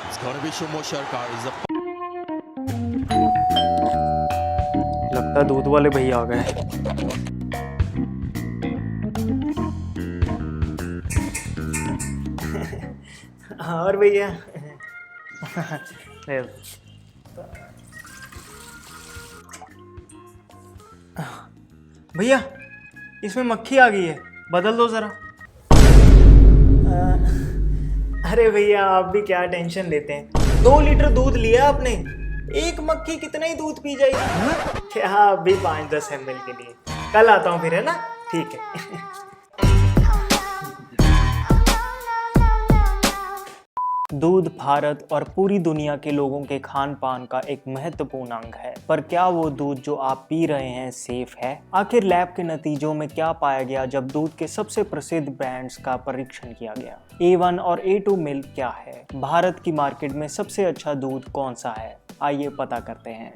It's gonna be Shumo Sharkar. Is the लगता है दूध वाले भैया आ गए। हाँ और भैया भैया इसमें मक्खी आ गई है, बदल दो जरा। अरे भैया आप भी क्या टेंशन लेते हैं, 2 लीटर दूध लिया आपने, एक मक्खी कितना ही दूध पी जाएगी। क्या आप भी 5-10 ml के लिए, कल आता हूँ फिर, है ना? ठीक है। दूध भारत और पूरी दुनिया के लोगों के खान पान का एक महत्वपूर्ण अंग है, पर क्या वो दूध जो आप पी रहे हैं सेफ है? आखिर लैब के नतीजों में क्या पाया गया जब दूध के सबसे प्रसिद्ध ब्रांड्स का परीक्षण किया गया? A1 और A2 मिल्क क्या है? भारत की मार्केट में सबसे अच्छा दूध कौन सा है? आइए पता करते हैं।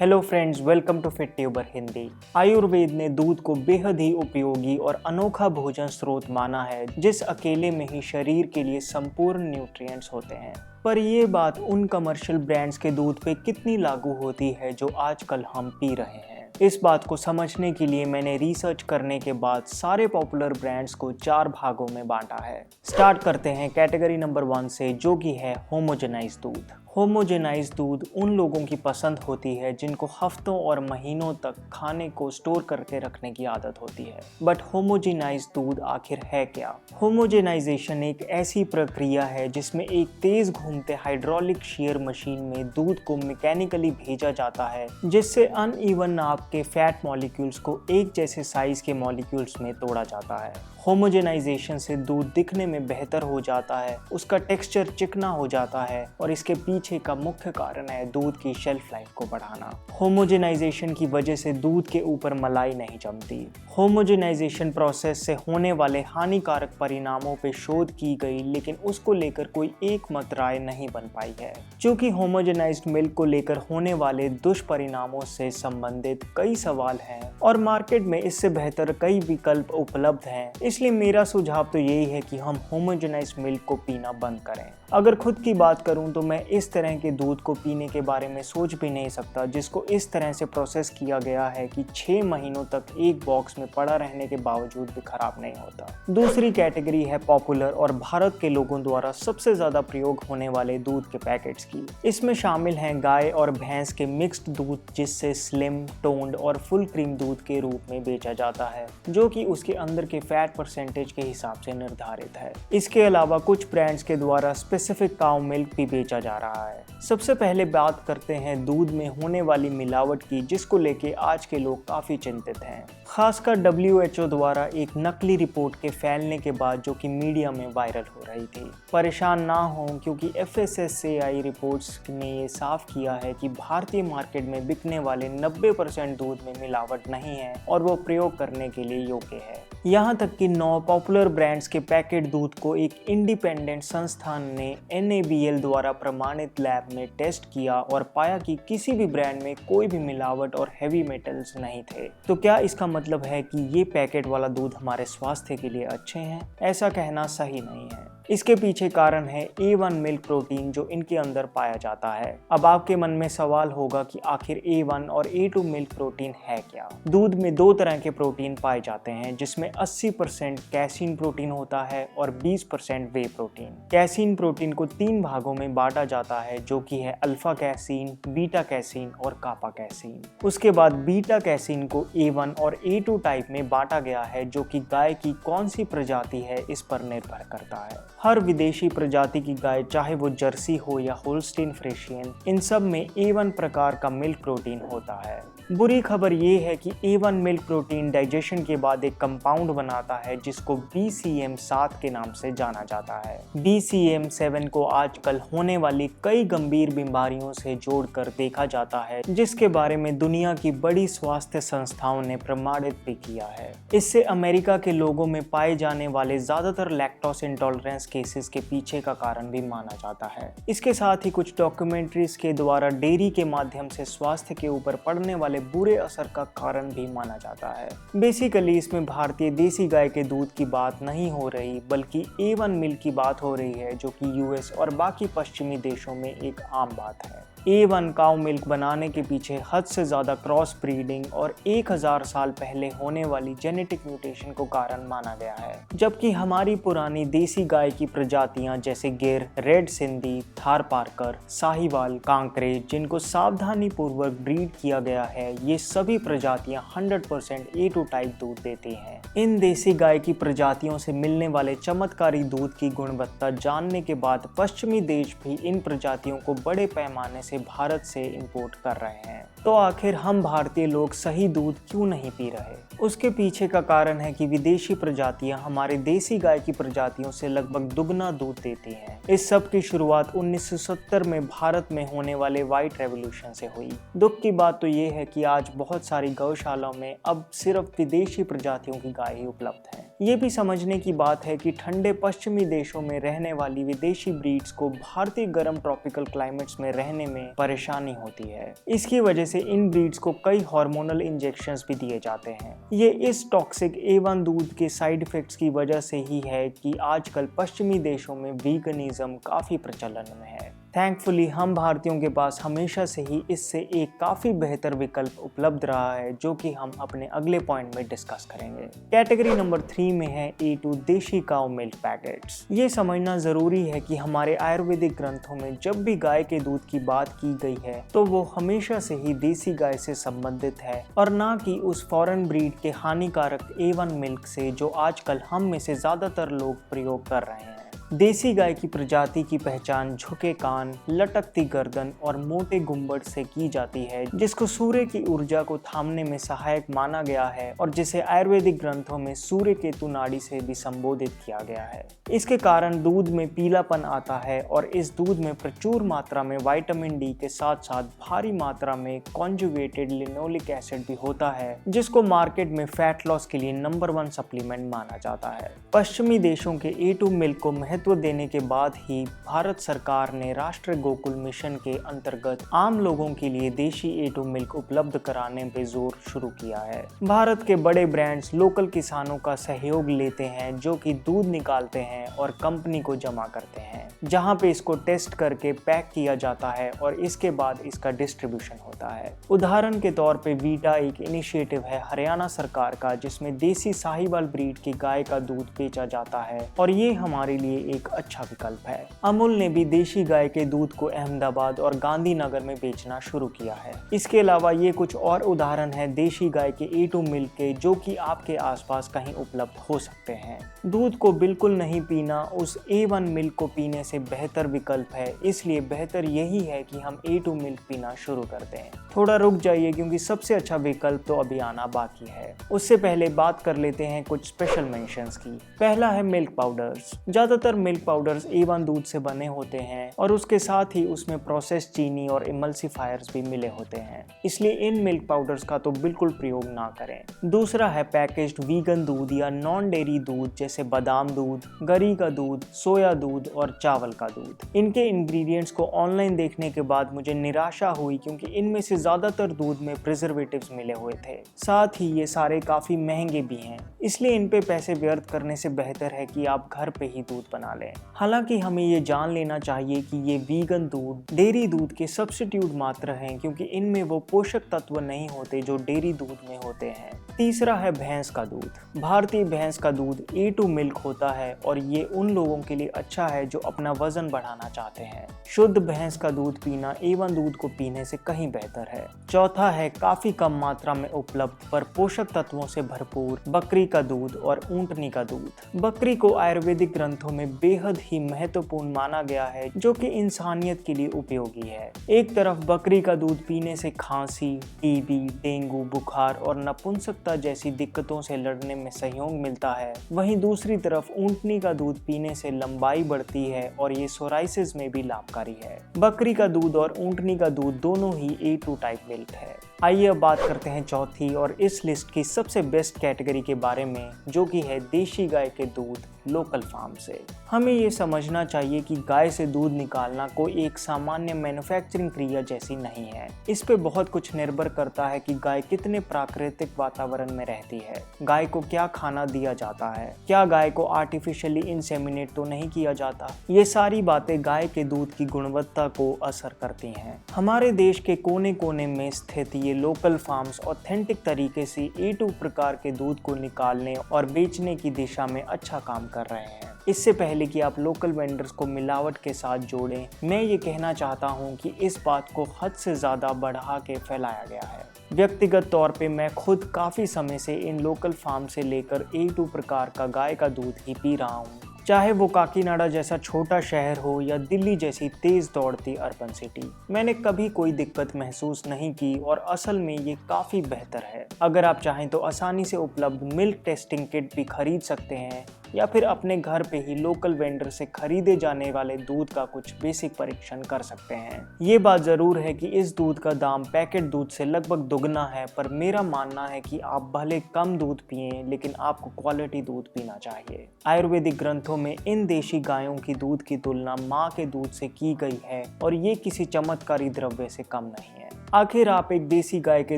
Hello friends, welcome to Fit Tuber Hindi. Ayurveda ने दूध को बेहद ही उपयोगी और अनोखा भोजन स्रोत माना है, जिस अकेले में ही शरीर के लिए संपूर्ण न्यूट्रिएंट्स होते हैं। पर ये बात उन कमर्शियल ब्रांड्स के दूध पे कितनी लागू होती है जो आजकल हम पी रहे हैं? इस बात को समझने के लिए मैंने रिसर्च करने के बाद सारे पॉपुलर ब्रांड्स को 4 भागों में बांटा है। स्टार्ट करते हैं कैटेगरी नंबर 1 से, जो कि है होमोजेनाइज दूध। होमोजेनाइज दूध उन लोगों की पसंद होती है जिनको हफ्तों और महीनों तक खाने को स्टोर करके रखने की आदत होती है। बट होमोजेनाइज दूध आखिर है क्या? होमोजेनाइजेशन एक ऐसी प्रक्रिया है जिसमें एक तेज घूमते हाइड्रोलिक शीयर मशीन में दूध को मैकेनिकली भेजा जाता है, जिससे अनइवन नाप के फैट मॉलिक्यूल्स को एक जैसे साइज के मॉलिक्यूल्स में तोड़ा जाता है। होमोजेनाइजेशन से दूध दिखने में बेहतर हो जाता है, उसका टेक्सचर चिकना हो जाता है और इसके पीछे का मुख्य कारण है दूध की शेल्फ लाइफ को बढ़ाना। होमोजेनाइजेशन की वजह से दूध के ऊपर मलाई नहीं जमती। होमोजेनाइजेशन प्रोसेस से होने वाले हानिकारक परिणामों पे शोध की गई, लेकिन उसको लेकर कोई एकमत राय नहीं बन पाई है। क्योंकि होमोजेनाइज्ड मिल्क को लेकर होने वाले दुष्परिणामों से संबंधित कई सवाल हैं और मार्केट में इससे बेहतर कई विकल्प उपलब्ध हैं, इसलिए मेरा सुझाव तो यही है कि हम होमोजेनाइज्ड मिल्क को पीना बंद करें। अगर खुद की बात करूं तो मैं इस तरह के दूध को पीने के बारे में सोच भी नहीं सकता जिसको इस तरह से प्रोसेस किया गया है कि 6 महीनों तक एक बॉक्स में पड़ा रहने के बावजूद भी खराब नहीं होता। दूसरी कैटेगरी है पॉपुलर और भारत के लोगों द्वारा सबसे ज्यादा प्रयोग होने वाले दूध के पैकेट्स की। इसमें शामिल हैं गाय और भैंस के मिक्स्ड दूध, जिससे स्लिम, टोन्ड और फुल क्रीम दूध के रूप में बेचा जाता है, जो कि उसके अंदर के फैट परसेंटेज के हिसाब से निर्धारित है। इसके अलावा कुछ ब्रांड्स के द्वारा स्पेसिफिक काउ मिल्क भी बेचा जा रहा है। सबसे पहले बात करते हैं दूध में होने वाली मिलावट की, जिसको लेके आज के लोग काफी चिंतित हैं। खासकर WHO द्वारा एक नकली रिपोर्ट के फैलने के बाद, जो कि मीडिया में वायरल हो रही थी। परेशान ना हो, क्योंकि FSSAI रिपोर्ट्स ने ये साफ किया है कि भारतीय मार्केट में बिकने वाले 90% दूध में मिलावट नहीं है और वो प्रयोग करने के लिए योग्य है। यहाँ तक कि 9 पॉपुलर ब्रांड्स के पैकेट दूध को एक इंडिपेंडेंट संस्थान ने NABL द्वारा प्रमाणित लैब में टेस्ट किया और पाया कि किसी भी ब्रांड में कोई भी मिलावट और हेवी मेटल्स नहीं थे। तो क्या इसका मतलब है कि ये पैकेट वाला दूध हमारे स्वास्थ्य के लिए अच्छे हैं? ऐसा कहना सही नहीं है। इसके पीछे कारण है A1 मिल्क प्रोटीन जो इनके अंदर पाया जाता है। अब आपके मन में सवाल होगा कि आखिर A1 और A2 मिल्क प्रोटीन है क्या? दूध में 2 तरह के प्रोटीन पाए जाते हैं, जिसमें 80% कैसीन प्रोटीन होता है और 20% वे प्रोटीन। कैसीन प्रोटीन को 3 भागों में बांटा जाता है, जो कि है अल्फा कैसीन, बीटा कैसीन और कापा कैसीन। उसके बाद बीटा कैसीन को A1 और A2 टाइप में बांटा गया है, जो कि गाय की कौन सी प्रजाति है इस पर निर्भर करता है। हर विदेशी प्रजाति की गाय, चाहे वो जर्सी हो या होल्स्टीन फ्रिशियन, इन सब में A1 प्रकार का मिल्क प्रोटीन होता है। बुरी खबर ये है कि A1 मिल्क प्रोटीन डाइजेशन के बाद एक कंपाउंड बनाता है जिसको BCM7 के नाम से जाना जाता है। BCM7 को आजकल होने वाली कई गंभीर बीमारियों से जोड़कर देखा जाता है, जिसके बारे में दुनिया की बड़ी स्वास्थ्य संस्थाओं ने प्रमाणित भी किया है। इससे अमेरिका के लोगों में पाए जाने वाले ज्यादातर लैक्टोस इंटॉलरेंस केसेस के पीछे का कारण भी माना जाता है। इसके साथ ही कुछ डॉक्यूमेंट्रीज के द्वारा डेयरी के माध्यम से स्वास्थ्य के ऊपर पड़ने वाले वाले बुरे असर का कारण भी माना जाता है। बेसिकली इसमें भारतीय देसी गाय के दूध की बात नहीं हो रही, बल्कि A1 मिल्क की बात हो रही है, जो कि यूएस और बाकी पश्चिमी देशों में एक आम बात है। A1 काउ मिल्क बनाने के पीछे हद से ज़्यादा क्रॉस ब्रीडिंग और 1000 साल पहले होने वाली जेनेटिक म्यूटेशन को कारण माना गया है, जबकि हमारी पुरानी देसी गाय की प्रजातियां जैसे गिर, रेड सिंधी, थारपारकर, साहिवाल, कांकरेज, जिनको सावधानी पूर्वक ब्रीड किया गया है, ये सभी प्रजातियां 100% A2 टाइप दूध देती हैं। इन देसी गाय की प्रजातियों से मिलने वाले चमत्कारी दूध की गुणवत्ता जानने के बाद पश्चिमी देश भी इन प्रजातियों को बड़े पैमाने से भारत से इंपोर्ट कर रहे हैं। तो आखिर हम भारतीय लोग सही दूध क्यों नहीं पी रहे? उसके पीछे का कारण है कि विदेशी प्रजातियां हमारे देसी गाय की प्रजातियों से लगभग दुगना दूध देती हैं। इस सब की शुरुआत 1970 में भारत में होने वाले व्हाइट रेवोल्यूशन से हुई। दुख की बात तो ये है कि आज बहुत सारी गौशालाओं में अब सिर्फ विदेशी प्रजातियों की गाय ही उपलब्ध है। ये भी समझने की बात है कि ठंडे पश्चिमी देशों में रहने वाली विदेशी ब्रीड्स को भारतीय गर्म ट्रॉपिकल क्लाइमेट्स में रहने में परेशानी होती है। इसकी वजह से इन ब्रीड्स को कई हार्मोनल इंजेक्शंस भी दिए जाते हैं। ये इस टॉक्सिक A1 दूध के साइड इफेक्ट्स की वजह से ही है कि आजकल पश्चिमी देशों में वीगनिज्म काफी प्रचलन में है। थैंकफुली हम भारतीयों के पास हमेशा से ही इससे एक काफ़ी बेहतर विकल्प उपलब्ध रहा है, जो कि हम अपने अगले पॉइंट में डिस्कस करेंगे। कैटेगरी नंबर 3 में है A2 देशी काउ मिल्क पैकेट्स। ये समझना ज़रूरी है कि हमारे आयुर्वेदिक ग्रंथों में जब भी गाय के दूध की बात की गई है तो वो हमेशा से ही देसी गाय से संबंधित है और ना कि उस फॉरेन ब्रीड के हानिकारक A1 मिल्क से, जो आजकल हम में से ज़्यादातर लोग प्रयोग कर रहे हैं। देसी गाय की प्रजाति की पहचान झुके कान, लटकती गर्दन और मोटे गुंबद से की जाती है, जिसको सूर्य की ऊर्जा को थामने में सहायक माना गया है और जिसे आयुर्वेदिक ग्रंथों में सूर्य केतु नाड़ी से भी संबोधित किया गया है। इसके कारण दूध में पीलापन आता है और इस दूध में प्रचुर मात्रा में विटामिन डी के साथ साथ भारी मात्रा में कॉन्जुगेटेड लिनोलिक एसिड भी होता है, जिसको मार्केट में फैट लॉस के लिए नंबर 1 सप्लीमेंट माना जाता है। पश्चिमी देशों के A2 मिल्क को महत्व देने के बाद ही भारत सरकार ने राष्ट्रीय गोकुल मिशन के अंतर्गत आम लोगों के लिए देशी A2 मिल्क उपलब्ध कराने पे जोर शुरू किया है। भारत के बड़े ब्रांड्स लोकल किसानों का सहयोग लेते हैं, जो कि दूध निकालते हैं और कंपनी को जमा करते हैं, जहां पे इसको टेस्ट करके पैक किया जाता है और इसके बाद इसका डिस्ट्रीब्यूशन होता है। उदाहरण के तौर पे वीटा एक इनिशिएटिव है हरियाणा सरकार का, जिसमें देसी साहिवाल ब्रीड की गाय का दूध बेचा जाता है और ये हमारे लिए एक अच्छा विकल्प है। अमूल ने भी देशी गाय के दूध को अहमदाबाद और गांधीनगर में बेचना शुरू किया है। इसके अलावा ये कुछ और उदाहरण है देशी गाय के A2 मिल्क के, जो कि आपके आसपास कहीं उपलब्ध हो सकते हैं। दूध को बिल्कुल नहीं पीना उस A1 मिल्क को पीने से बेहतर विकल्प है, इसलिए बेहतर यही है कि हम A2 मिल्क पीना शुरू कर दें। थोड़ा रुक जाइए, क्योंकि सबसे अच्छा विकल्प तो अभी आना बाकी है। उससे पहले बात कर लेते हैं कुछ स्पेशल मेंशंस की। पहला है मिल्क पाउडर्स। ज्यादातर मिल्क पाउडर्स A1 दूध से बने होते हैं और उसके साथ ही उसमें प्रोसेस चीनी और इमल्सिफायर्स भी मिले होते हैं, इसलिए इन मिल्क पाउडर्स का तो बिल्कुल प्रयोग ना करें। दूसरा है पैकेज्ड वीगन दूध या नॉन डेयरी दूध, जैसे बादाम दूध, गरी का दूध, सोया दूध और चावल का दूध। इनके इंग्रेडिएंट्स को ऑनलाइन देखने के बाद मुझे निराशा हुई, क्योंकि इनमें से ज्यादातर दूध में प्रिजर्वेटिव्स मिले हुए थे। साथ ही ये सारे काफी महंगे भी हैं, इसलिए इन पे पैसे व्यर्थ करने से बेहतर है कि आप घर पे ही दूध बना लें। हालांकि हमें ये जान लेना चाहिए कि ये वीगन दूध डेयरी दूध के सब्स्टिट्यूट मात्र हैं, क्योंकि इनमें वो पोषक तत्व नहीं होते जो डेयरी दूध में होते हैं। तीसरा है भैंस का दूध। भारतीय भैंस का दूध A2 मिल्क होता है और ये उन लोगों के लिए अच्छा है जो अपना वजन बढ़ाना चाहते हैं। शुद्ध भैंस का दूध पीना A1 दूध को पीने से कहीं बेहतर है। चौथा है काफी कम मात्रा में उपलब्ध पर पोषक तत्वों से भरपूर बकरी का दूध और ऊंटनी का दूध। बकरी को आयुर्वेदिक ग्रंथों में बेहद ही महत्वपूर्ण माना गया है, जो कि इंसानियत के लिए उपयोगी है। एक तरफ बकरी का दूध पीने से खांसी, टीबी, डेंगू, बुखार और नपुंसकता जैसी दिक्कतों से लड़ने में सहयोग मिलता है, वहीं दूसरी तरफ ऊंटनी का दूध पीने से लंबाई बढ़ती है और ये सोराइसिस में भी लाभकारी है। बकरी का दूध और ऊंटनी का दूध दोनों ही A2 टाइप मिल्क है। आइए अब बात करते हैं चौथी और इस लिस्ट की सबसे बेस्ट कैटेगरी के बारे में, जो कि है देशी गाय के दूध लोकल फार्म से। हमें ये समझना चाहिए कि गाय से दूध निकालना कोई एक सामान्य मैन्युफैक्चरिंग क्रिया जैसी नहीं है। इस पे बहुत कुछ निर्भर करता है कि गाय कितने प्राकृतिक वातावरण में रहती है, गाय को क्या खाना दिया जाता है, क्या गाय को आर्टिफिशियली इंसेमिनेट तो नहीं किया जाता। ये सारी बातें गाय के दूध की गुणवत्ता को असर करती हैं। हमारे देश के कोने कोने में स्थित ये लोकल फार्म्स ऑथेंटिक तरीके से A2 प्रकार के दूध को निकालने और बेचने की दिशा में अच्छा काम कर रहे हैं। इससे पहले कि आप लोकल वेंडर्स को मिलावट के साथ जोड़ें, मैं ये कहना चाहता हूँ कि इस बात को हद से ज़्यादा बढ़ा के फैलाया गया है। व्यक्तिगत तौर पे मैं खुद काफ़ी समय से इन लोकल फार्म से लेकर A2 प्रकार का गाय का दूध ही पी रहा हूँ, चाहे वो काकीनाडा जैसा छोटा शहर हो या दिल्ली जैसी तेज दौड़ती अर्बन सिटी। मैंने कभी कोई दिक्कत महसूस नहीं की और असल में ये काफ़ी बेहतर है। अगर आप चाहें तो आसानी से उपलब्ध मिल्क टेस्टिंग किट भी खरीद सकते हैं या फिर अपने घर पे ही लोकल वेंडर से खरीदे जाने वाले दूध का कुछ बेसिक परीक्षण कर सकते हैं। ये बात ज़रूर है कि इस दूध का दाम पैकेट दूध से लगभग दुगना है, पर मेरा मानना है कि आप भले कम दूध पिएं लेकिन आपको क्वालिटी दूध पीना चाहिए। आयुर्वेदिक ग्रंथों में इन देशी गायों की दूध की तुलना माँ के दूध से की गई है और ये किसी चमत्कारी द्रव्य से कम नहीं है। आखिर आप एक देसी गाय के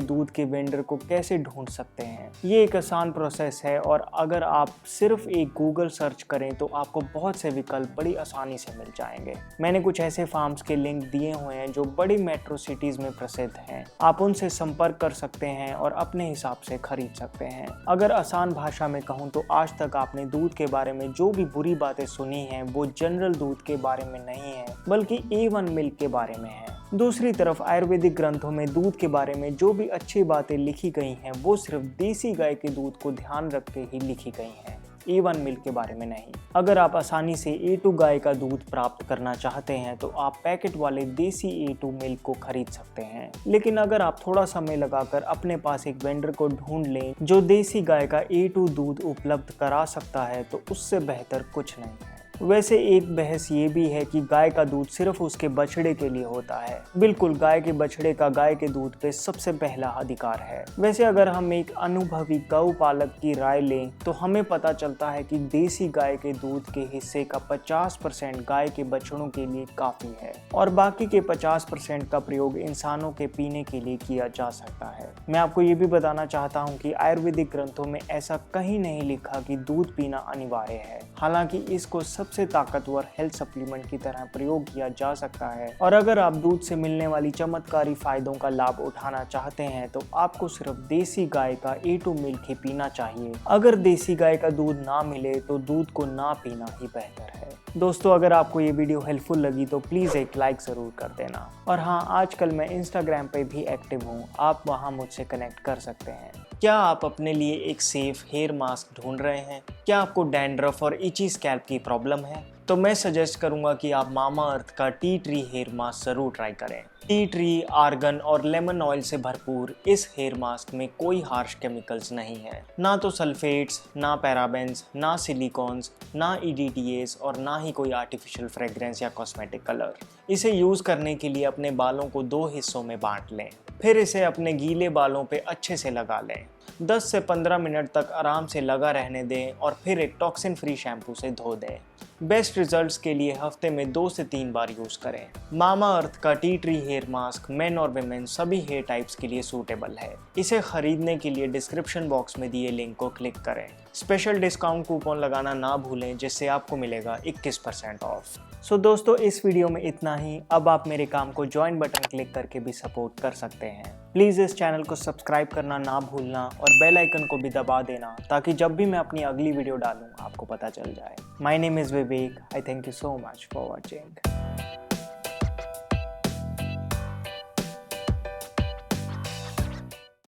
दूध के वेंडर को कैसे ढूंढ सकते हैं? ये एक आसान प्रोसेस है और अगर आप सिर्फ एक गूगल सर्च करें तो आपको बहुत से विकल्प बड़ी आसानी से मिल जाएंगे। मैंने कुछ ऐसे फार्म्स के लिंक दिए हुए हैं जो बड़ी मेट्रो सिटीज में प्रसिद्ध हैं। आप उनसे संपर्क कर सकते हैं और अपने हिसाब से खरीद सकते हैं। अगर आसान भाषा में कहूँ तो आज तक आपने दूध के बारे में जो भी बुरी बातें सुनी हैं वो जनरल दूध के बारे में नहीं है, बल्कि A1 मिल्क के बारे में है। दूसरी तरफ आयुर्वेदिक ग्रंथों में दूध के बारे में जो भी अच्छी बातें लिखी गई हैं वो सिर्फ देसी गाय के दूध को ध्यान रख के ही लिखी गई हैं, A1 मिल्क के बारे में नहीं। अगर आप आसानी से A2 गाय का दूध प्राप्त करना चाहते हैं तो आप पैकेट वाले देसी A2 मिल्क को खरीद सकते हैं, लेकिन अगर आप थोड़ा समय लगाकर अपने पास एक वेंडर को ढूंढ लें जो देसी गाय का A2 दूध उपलब्ध करा सकता है तो उससे बेहतर कुछ नहीं है। वैसे एक बहस ये भी है कि गाय का दूध सिर्फ उसके बछड़े के लिए होता है। बिल्कुल, गाय के बछड़े का गाय के दूध पे सबसे पहला अधिकार है। वैसे अगर हम एक अनुभवी गौ पालक की राय लें तो हमें पता चलता है कि देसी गाय के दूध के हिस्से का 50% गाय के बछड़ों के लिए काफी है और बाकी के 50% का प्रयोग इंसानों के पीने के लिए किया जा सकता है। मैं आपको ये भी बताना चाहता हूँ कि आयुर्वेदिक ग्रंथों में ऐसा कहीं नहीं लिखा कि दूध पीना अनिवार्य है। हालांकि इसको सबसे ताकतवर हेल्थ सप्लीमेंट की तरह प्रयोग किया जा सकता है और अगर आप दूध से मिलने वाली चमत्कारी फायदों का लाभ उठाना चाहते हैं तो आपको सिर्फ देसी गाय का A2 मिल्क ही पीना चाहिए। अगर देसी गाय का दूध ना मिले तो दूध को ना पीना ही बेहतर है। दोस्तों, अगर आपको ये वीडियो हेल्पफुल लगी तो प्लीज़ एक लाइक ज़रूर कर देना। और हाँ, आजकल मैं इंस्टाग्राम पे भी एक्टिव हूँ, आप वहाँ मुझसे कनेक्ट कर सकते हैं। क्या आप अपने लिए एक सेफ हेयर मास्क ढूंढ रहे हैं? क्या आपको डैंड्रफ और इची स्कैल्प की प्रॉब्लम है? तो मैं सजेस्ट करूंगा कि आप मामा अर्थ का टी ट्री हेयर मास्क जरूर ट्राई करें। टी ट्री, आर्गन और लेमन ऑयल से भरपूर इस हेयर मास्क में कोई हार्श केमिकल्स नहीं है, ना तो सल्फेट्स, ना पैराबेंस, ना सिलिकॉन्स, ना EDTAs और ना ही कोई आर्टिफिशियल फ्रेग्रेंस या कॉस्मेटिक कलर। इसे यूज़ करने के लिए अपने बालों को 2 हिस्सों में बांट लें, फिर इसे अपने गीले बालों पे अच्छे से लगा लें। 10 से 15 मिनट तक आराम से लगा रहने दें और फिर एक टॉक्सिन फ्री शैम्पू से धो दें। बेस्ट रिजल्ट्स के लिए हफ्ते में 2 से 3 बार यूज़ करें। मामा अर्थ का tea tree hair mask men और विमेन सभी हेयर टाइप्स के लिए सूटेबल है। इसे खरीदने के लिए डिस्क्रिप्शन बॉक्स में दिए लिंक को क्लिक करें। स्पेशल डिस्काउंट कूपन लगाना ना भूलें जिससे आपको मिलेगा 21% ऑफ। सो दोस्तों, इस वीडियो में इतना ही। अब आप मेरे काम को ज्वाइन बटन क्लिक करके भी सपोर्ट कर सकते हैं। प्लीज़ इस चैनल को सब्सक्राइब करना ना भूलना और बेल आइकन को भी दबा देना ताकि जब भी मैं अपनी अगली वीडियो डालूं आपको पता चल जाए। My name is Vivek. I thank you so much for watching.